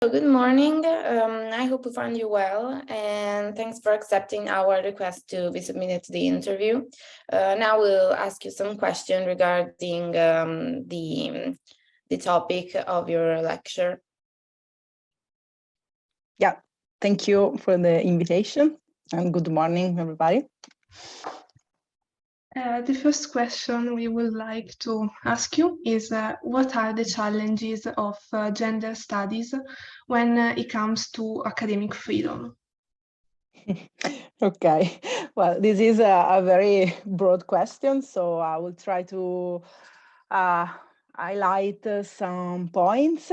Good morning. I hope we find you well, and thanks for accepting our request to be submitted to the interview. Now we'll ask you some questions regarding the topic of your lecture. Yeah, thank you for the invitation, and good morning, everybody. The first question we would like to ask you is what are the challenges of gender studies when it comes to academic freedom? Okay, well, this is a very broad question, so I will try to highlight some points.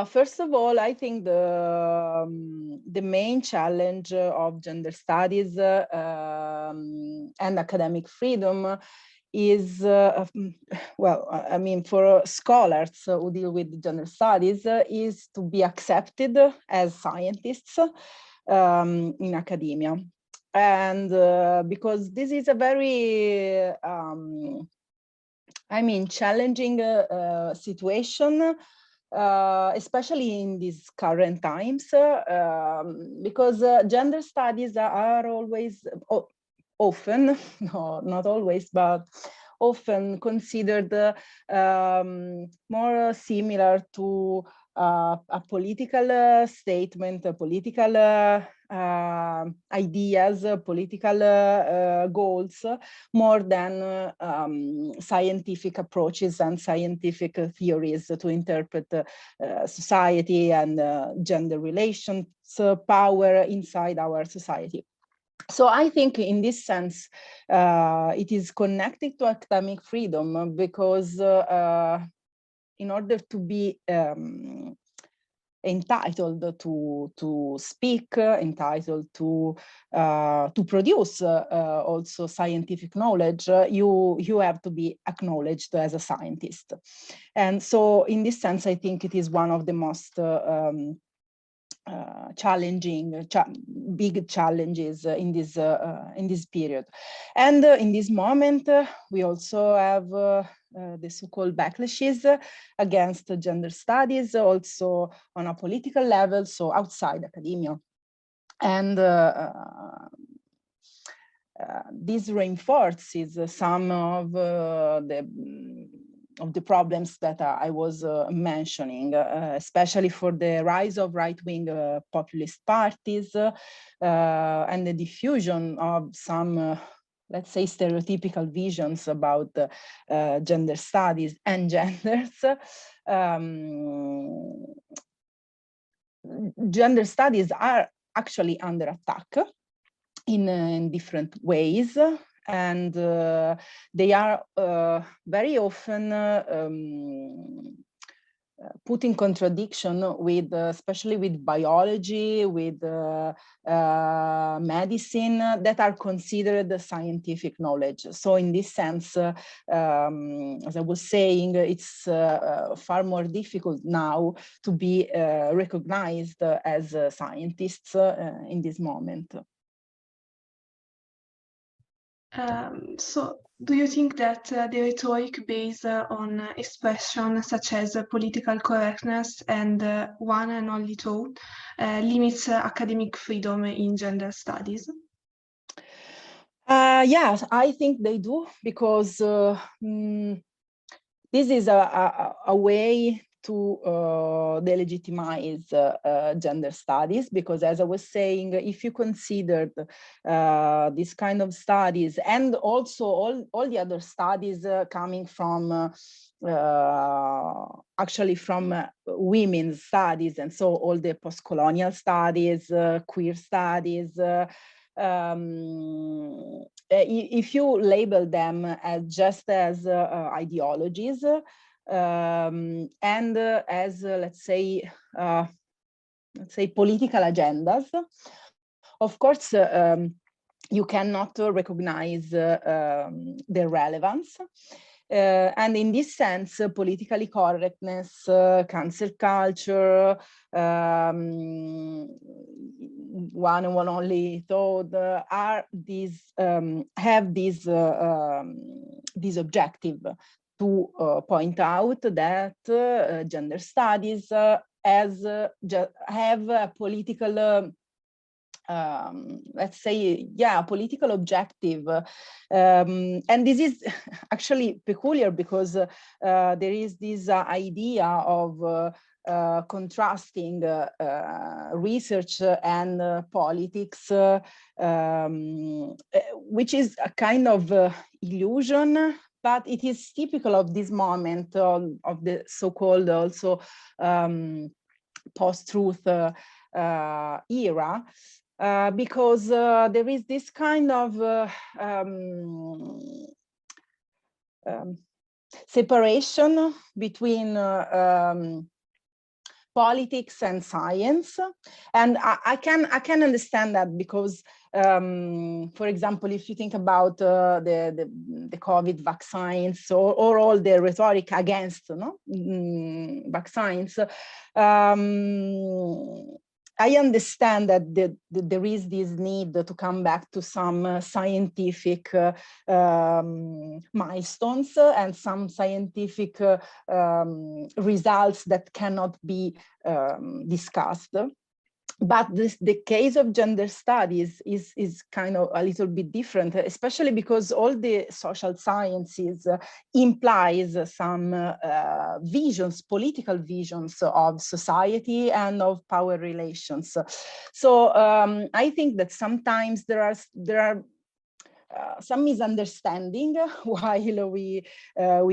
First of all, I think the main challenge of gender studies and academic freedom is, well, I mean, for scholars who deal with gender studies, is to be accepted as scientists in academia. And because this is a very, I mean, challenging situation, especially in these current times, because gender studies are always, often, no, not always, but often considered more similar to a political statement, political ideas, political goals, more than scientific approaches and scientific theories to interpret society and gender relations, power inside our society. So I think in this sense, it is connected to academic freedom because in order to be entitled to speak, entitled to produce also scientific knowledge, you have to be acknowledged as a scientist. And so in this sense, I think it is one of the most challenging, big challenges in this period. And in this moment, we also have the so-called backlashes against gender studies, also on a political level, so outside academia. And this reinforces some of the problems that I was mentioning, especially for the rise of right-wing populist parties and the diffusion of some, let's say, stereotypical visions about gender studies and genders. Gender studies are actually under attack in different ways. And they are very often put in contradiction with, especially with biology, with medicine, that are considered scientific knowledge. So in this sense, as I was saying, it's far more difficult now to be recognized as scientists in this moment. So do you think that the rhetoric based on expressions such as political correctness and one and only truth limits academic freedom in gender studies? Yes, I think they do, because this is a way to delegitimize gender studies, because as I was saying, if you considered this kind of studies and also all the other studies coming from actually from women's studies, and so all the post-colonial studies, queer studies, if you label them as just as ideologies, and as let's say political agendas, of course you cannot recognize their relevance. And in this sense, politically correctness, cancel culture, one and one only thought are these have this objective to point out that gender studies as have a political let's say, yeah, political objective. And this is actually peculiar because there is this idea of contrasting research and politics, which is a kind of illusion, but it is typical of this moment of the so-called also post-truth era. Because there is this kind of separation between politics and science, and I can understand that because, for example, if you think about the COVID vaccines or all the rhetoric against vaccines. I understand that there is this need to come back to some scientific milestones and some scientific results that cannot be discussed. But the case of gender studies is kind of a little bit different, especially because all the social sciences implies some visions, political visions of society and of power relations. So I think that sometimes there are some misunderstanding while we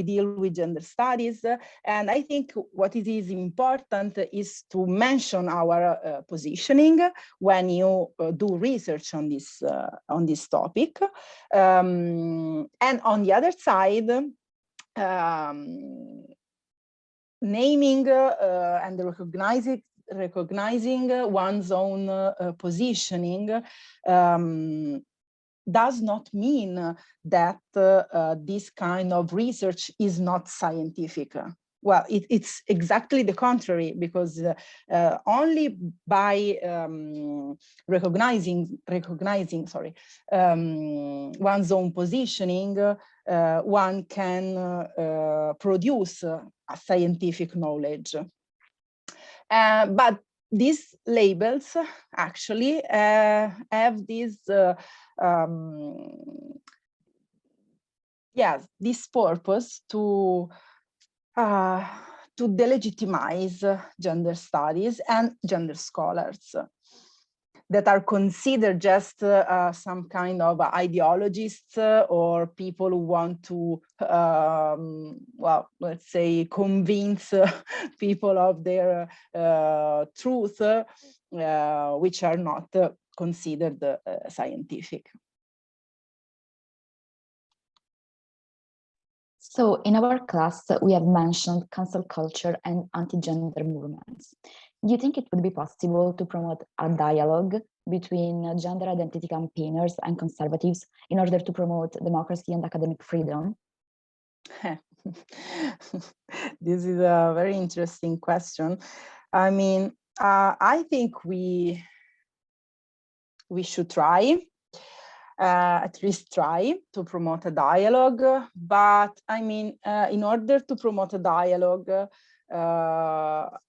deal with gender studies, and I think what it is important is to mention our positioning when you do research on this topic, and on the other side, naming and recognizing one's own positioning does not mean that this kind of research is not scientific. Well, it's exactly the contrary, because only by recognizing one's own positioning, one can produce a scientific knowledge. But these labels actually have this this purpose to delegitimize gender studies and gender scholars that are considered just some kind of ideologists or people who want to, well, let's say, convince people of their truth, which are not considered scientific. So in our class, we have mentioned cancel culture and anti-gender movements. Do you think it would be possible to promote a dialogue between gender identity campaigners and conservatives in order to promote democracy and academic freedom? This is a very interesting question. I mean, I think we should try. At least try to promote a dialogue, but I mean, in order to promote a dialogue,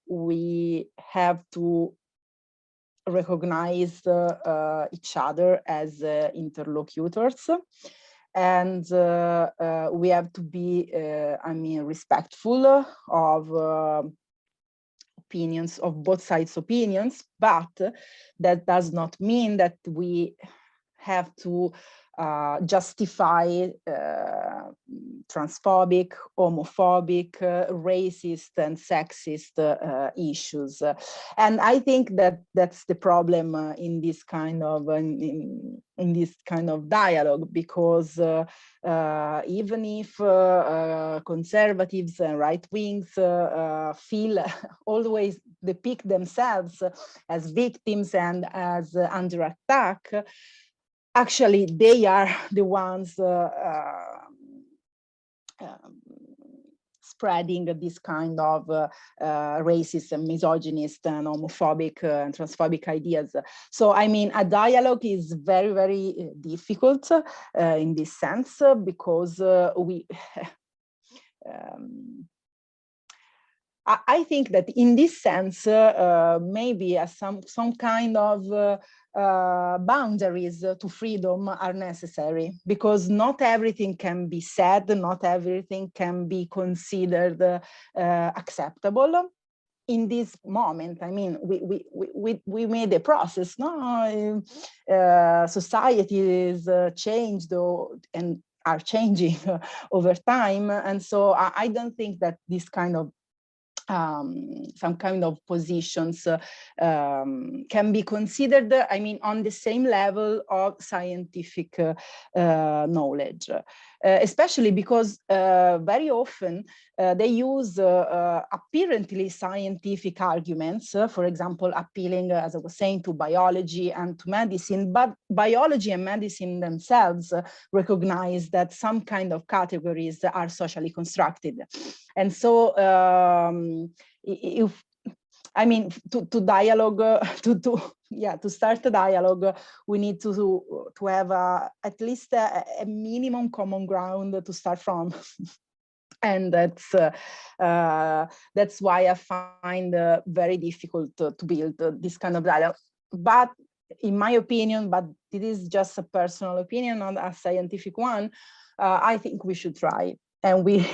we have to recognize each other as interlocutors, and we have to be, I mean, respectful of opinions, of both sides' opinions, but that does not mean that we have to justify transphobic, homophobic, racist and sexist issues. And I think that that's the problem in this kind of dialogue, because even if conservatives and right wings feel always depict themselves as victims and as under attack, actually, they are the ones spreading this kind of racist and misogynist and homophobic and transphobic ideas. So, I mean, a dialogue is very, very difficult in this sense, because I think that in this sense, maybe some kind of boundaries to freedom are necessary, because not everything can be said, not everything can be considered acceptable in this moment. I mean, we made a process, no? Societies changed and are changing over time, and so I don't think that this kind of some kind of positions can be considered, I mean, on the same level of scientific knowledge, especially because very often they use apparently scientific arguments, for example, appealing, as I was saying, to biology and to medicine, but biology and medicine themselves recognize that some kind of categories are socially constructed. And so if, I mean, to dialogue, to start a dialogue, we need to have at least a minimum common ground to start from. And that's why I find very difficult to build this kind of dialogue. But in my opinion, but it is just a personal opinion, not a scientific one, I think we should try. And we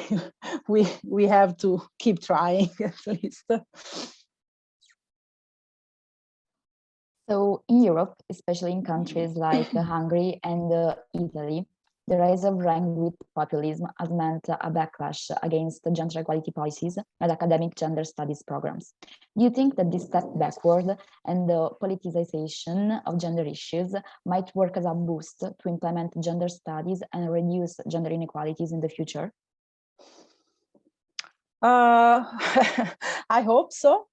have to keep trying, at least. So in Europe, especially in countries like Hungary and Italy, the rise of right-wing populism has meant a backlash against gender equality policies and academic gender studies programs. Do you think that this step backward and the politicization of gender issues might work as a boost to implement gender studies and reduce gender inequalities in the future? I hope so.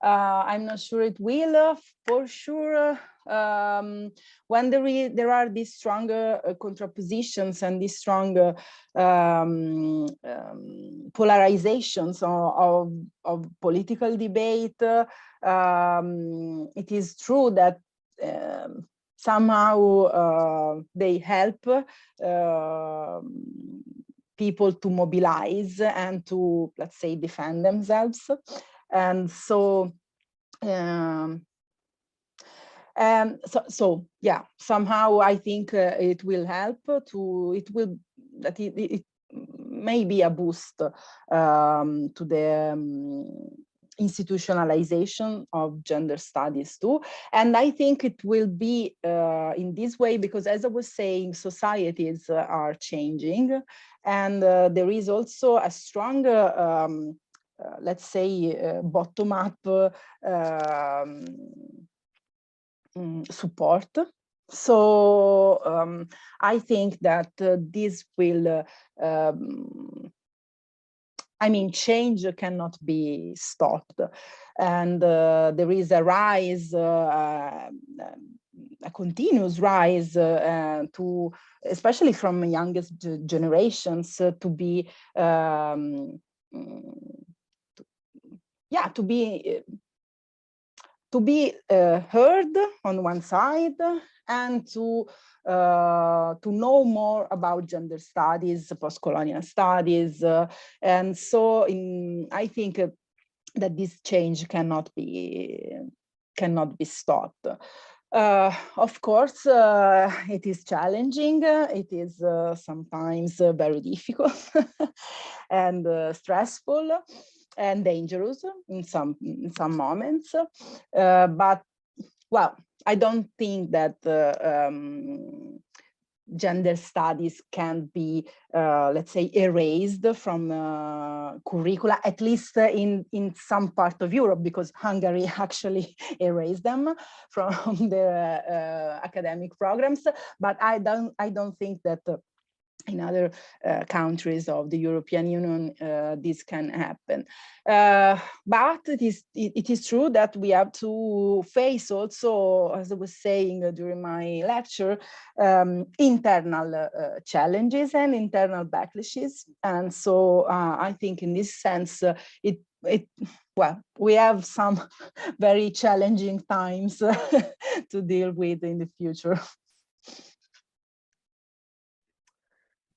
I'm not sure it will. For sure, when there are these stronger contrapositions and these stronger polarizations of political debate, it is true that somehow they help people to mobilize and to, let's say, defend themselves. And so, so yeah, somehow I think it will help it may be a boost to the institutionalization of gender studies too. And I think it will be in this way, because as I was saying, societies are changing, and there is also a stronger let's say, bottom-up support. So I think that this will, I mean, change cannot be stopped. And there is a rise, a continuous rise to, especially from youngest generations, to be to be heard on one side, and to know more about gender studies, post-colonial studies, and so I think that this change cannot be stopped. Of course, it is challenging. It is sometimes very difficult and stressful and dangerous in some moments. But, well, I don't think that gender studies can be, let's say, erased from curricula, at least in some part of Europe, because Hungary actually erased them from their academic programs. But I don't think that in other countries of the European Union this can happen. But it is true that we have to face also, as I was saying during my lecture, internal challenges and internal backlashes. And so I think in this sense, well, we have some very challenging times to deal with in the future.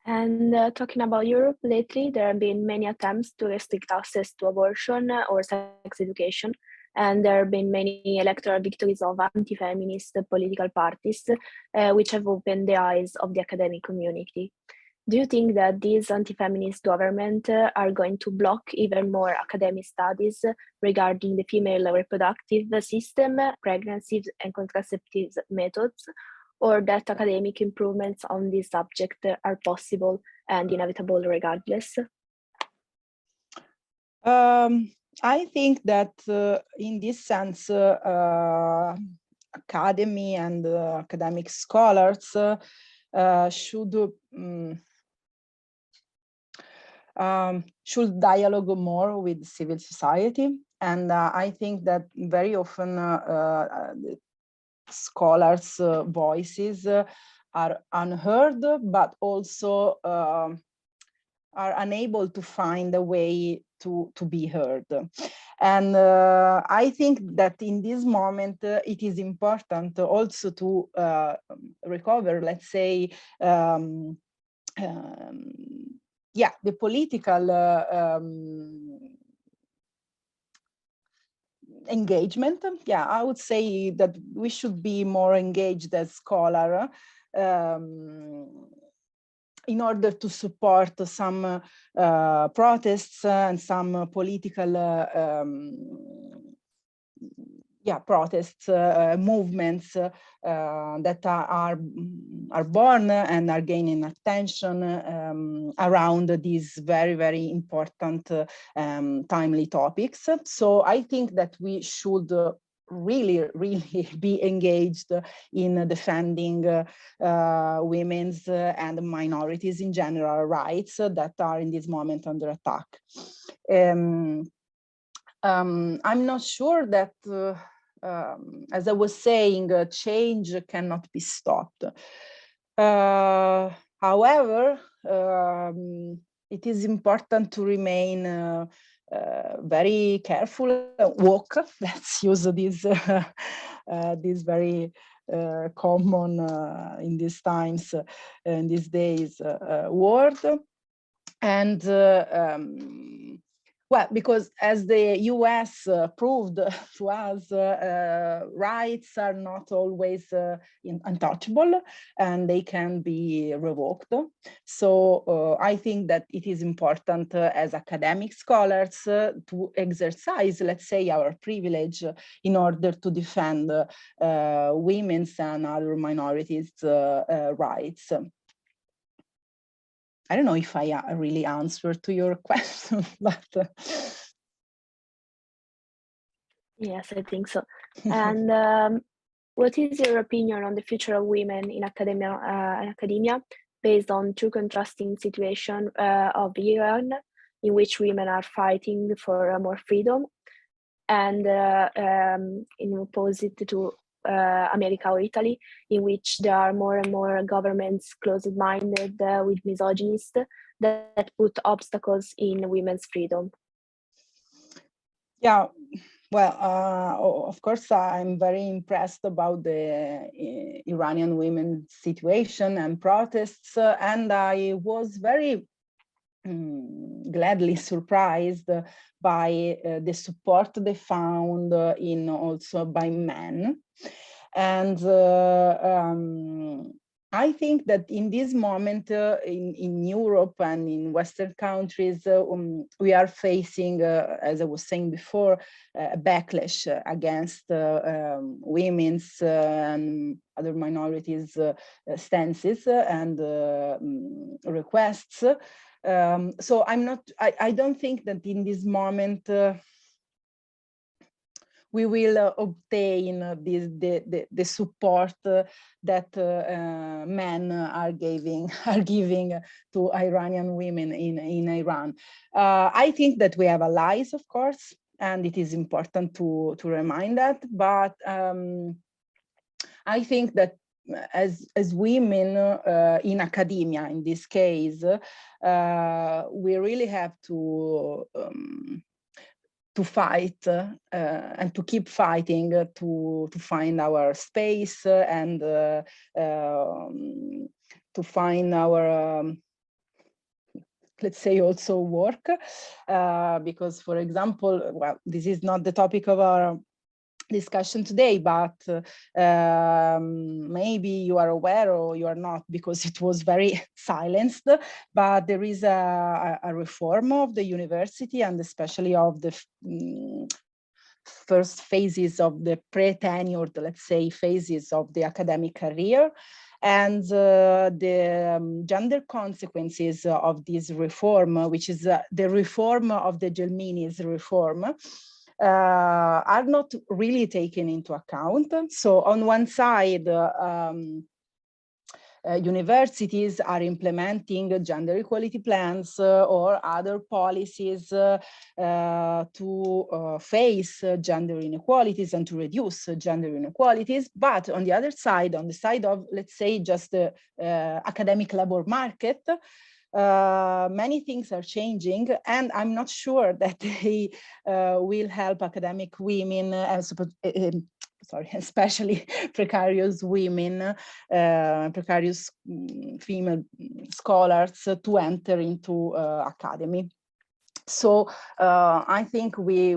And talking about Europe, lately there have been many attempts to restrict access to abortion or sex education, and there have been many electoral victories of anti-feminist political parties, which have opened the eyes of the academic community. Do you think that these anti-feminist governments are going to block even more academic studies regarding the female reproductive system, pregnancies, and contraceptive methods, or that academic improvements on this subject are possible and inevitable regardless? I think that in this sense, academy and academic scholars should dialogue more with civil society. And I think that very often scholars' voices are unheard, but also are unable to find a way to be heard. And I think that in this moment, it is important also to recover, let's say, the political engagement. Yeah, I would say that we should be more engaged as scholars in order to support some protests and some political protests, movements that are born and are gaining attention around these very, very important timely topics. So I think that we should really be engaged in defending women's and minorities in general rights that are in this moment under attack. I'm not sure that, as I was saying, change cannot be stopped. However, it is important to remain very careful, woke. Let's use this this very common in these times, in these days, word. And well, because as the US proved to us, rights are not always untouchable, and they can be revoked. So I think that it is important as academic scholars to exercise, let's say, our privilege in order to defend women's and other minorities' rights. I don't know if I really answered to your question, but yes, I think so. And what is your opinion on the future of women in academia based on two contrasting situations of Iran, in which women are fighting for more freedom, and in opposite to America or Italy, in which there are more and more governments closed-minded with misogynists that put obstacles in women's freedom? Yeah, well, of course, I'm very impressed about the Iranian women's situation and protests, and I was very gladly surprised by the support they found in also by men. And I think that in this moment in Europe and in Western countries, we are facing, as I was saying before, a backlash against women's and other minorities' stances and requests. So I don't think that in this moment we will obtain the support that men are giving to Iranian women in Iran. I think that we have allies, of course, and it is important to remind that. But I think that as women in academia, in this case, we really have to fight and to keep fighting to find our space and to find our let's say, also work, because, for example, well, this is not the topic of our discussion today, but maybe you are aware or you are not, because it was very silenced, but there is a reform of the university, and especially of the first phases of the pre-tenured, let's say, phases of the academic career. And the gender consequences of this reform, which is the reform of the Gelmini's reform, are not really taken into account. So on one side, universities are implementing gender equality plans or other policies to face gender inequalities and to reduce gender inequalities. But on the other side, on the side of, let's say, just the academic labor market, many things are changing, and I'm not sure that they will help academic women, especially precarious women, precarious female scholars to enter into academy. So I think we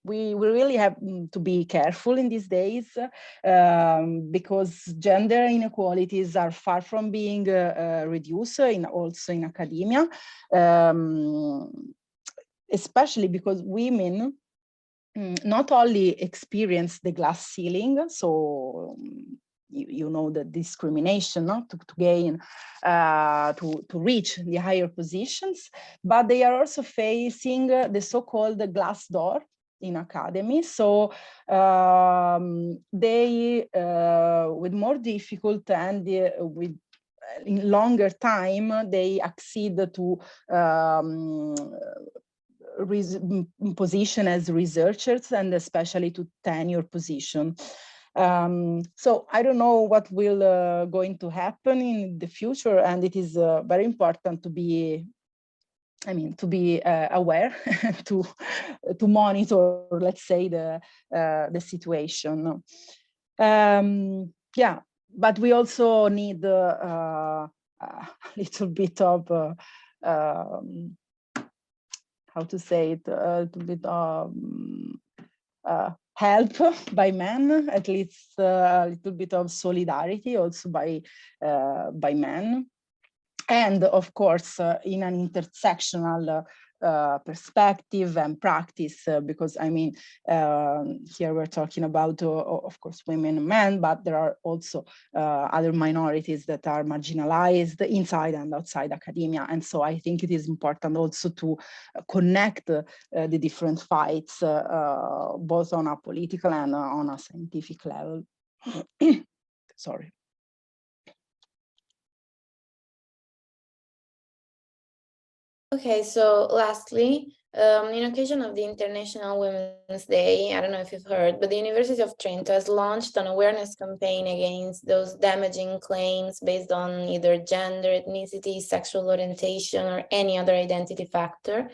really have to be careful in these days, because gender inequalities are far from being reduced also in academia, especially because women not only experience the glass ceiling, so you know, the discrimination, no? to gain, to reach the higher positions, but they are also facing the so-called glass door in academy. So they, with more difficult and with in longer time, they accede to position as researchers, and especially to tenure position. So I don't know what will going to happen in the future, and it is very important to be, to be aware, to monitor, let's say, the situation. Yeah, but we also need a little bit of how to say it, a little bit help by men, at least a little bit of solidarity also by men. And of course, in an intersectional perspective and practice, because I mean, here we're talking about, of course, women and men, but there are also other minorities that are marginalized inside and outside academia. And so I think it is important also to connect the different fights, both on a political and on a scientific level. Sorry. Okay, so lastly, in occasion of the International Women's Day, I don't know if you've heard, but the University of Trento has launched an awareness campaign against those damaging claims based on either gender, ethnicity, sexual orientation, or any other identity factor.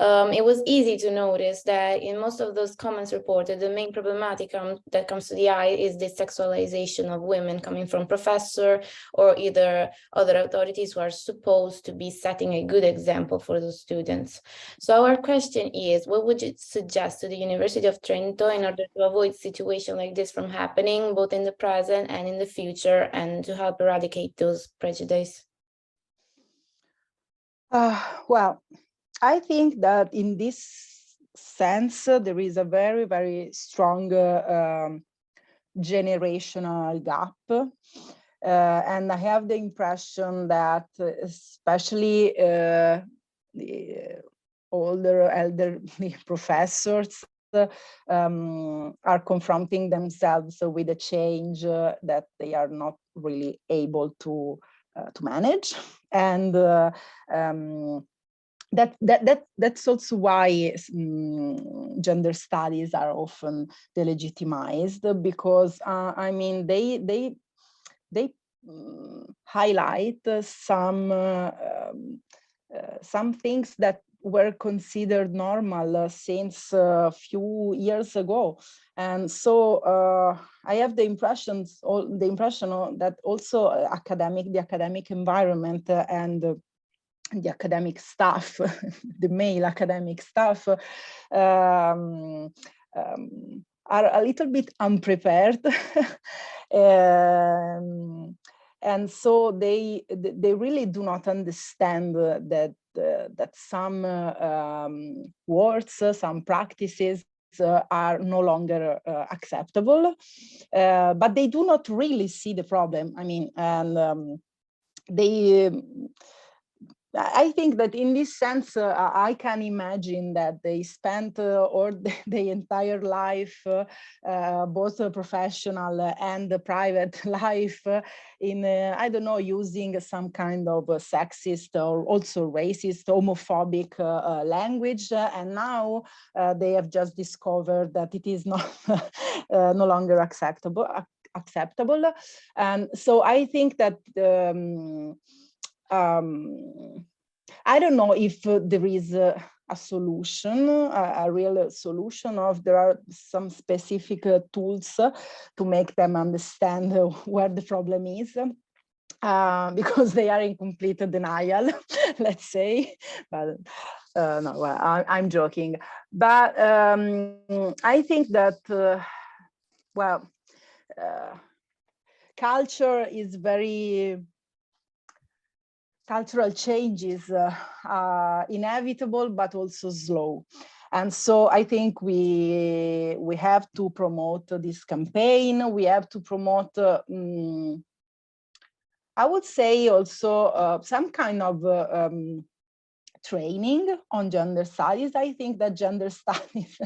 It was easy to notice that in most of those comments reported, the main problematic that comes to the eye is the sexualization of women coming from professor or either other authorities who are supposed to be setting a good example for those students. So our question is, what would you suggest to the University of Trento in order to avoid situations like this from happening, both in the present and in the future, and to help eradicate those prejudices? Well, I think that in this sense, there is a very, very strong generational gap. And I have the impression that especially the older, elderly professors are confronting themselves with a change that they are not really able to manage. And that's also why gender studies are often delegitimized, because I mean they highlight some things that were considered normal since a few years ago. And so I have the impression that also the academic environment and the academic staff, the male academic staff, are a little bit unprepared. And so they really do not understand that some words, some practices are no longer acceptable, but they do not really see the problem. I mean, and I think that in this sense, I can imagine that they spent all their entire life, both professional and private life, in, I don't know, using some kind of sexist or also racist, homophobic language. And now they have just discovered that it is not no longer acceptable. And so I think that I don't know if there is a solution, a real solution, or if there are some specific tools to make them understand where the problem is. Because they are in complete denial, let's say. But no, well, I'm joking. But I think that, well, culture is very... Cultural changes are inevitable, but also slow. And so I think we have to promote this campaign. We have to promote, I would say, also some kind of training on gender studies. I think that gender studies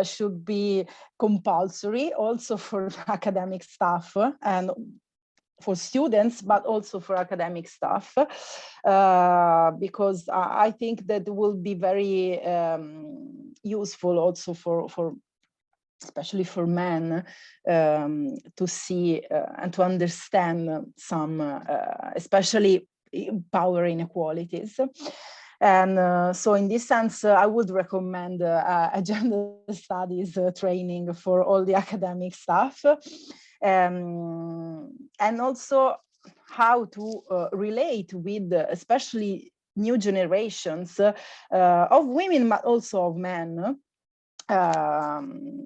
should be compulsory also for academic staff and for students, but also for academic staff, because I think that will be very useful also for especially for men, to see and to understand some, especially power inequalities. And so in this sense, I would recommend a gender studies training for all the academic staff. And also how to relate with especially new generations of women, but also of men,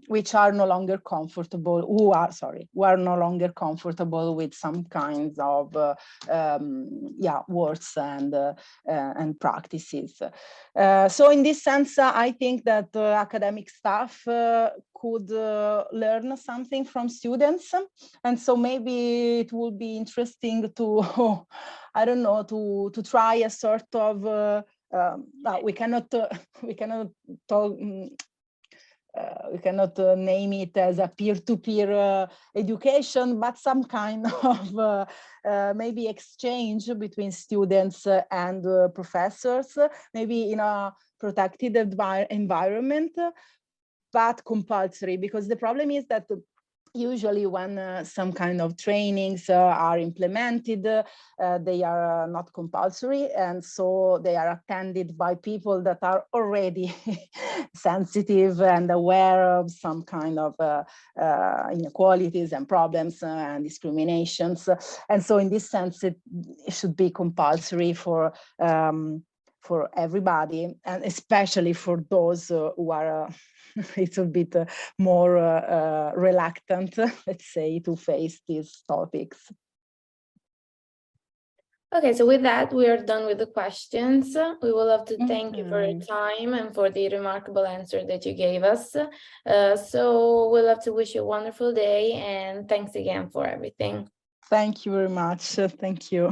which are no longer comfortable, who are no longer comfortable with some kinds of words and practices. So in this sense, I think that academic staff could learn something from students, and so maybe it would be interesting to, I don't know, to try a sort of we cannot talk. We cannot name it as a peer-to-peer education, but some kind of maybe exchange between students and professors, maybe in a protected environment, but compulsory, because the problem is that usually when some kind of trainings are implemented, they are not compulsory, and so they are attended by people that are already sensitive and aware of some kind of inequalities and problems and discriminations. And so in this sense, it should be compulsory for everybody, and especially for those who are a little bit more reluctant, let's say, to face these topics. Okay, so with that, we are done with the questions. We would love to thank you for your time and for the remarkable answer that you gave us. So we'd love to wish you a wonderful day, and thanks again for everything. Thank you very much. Thank you.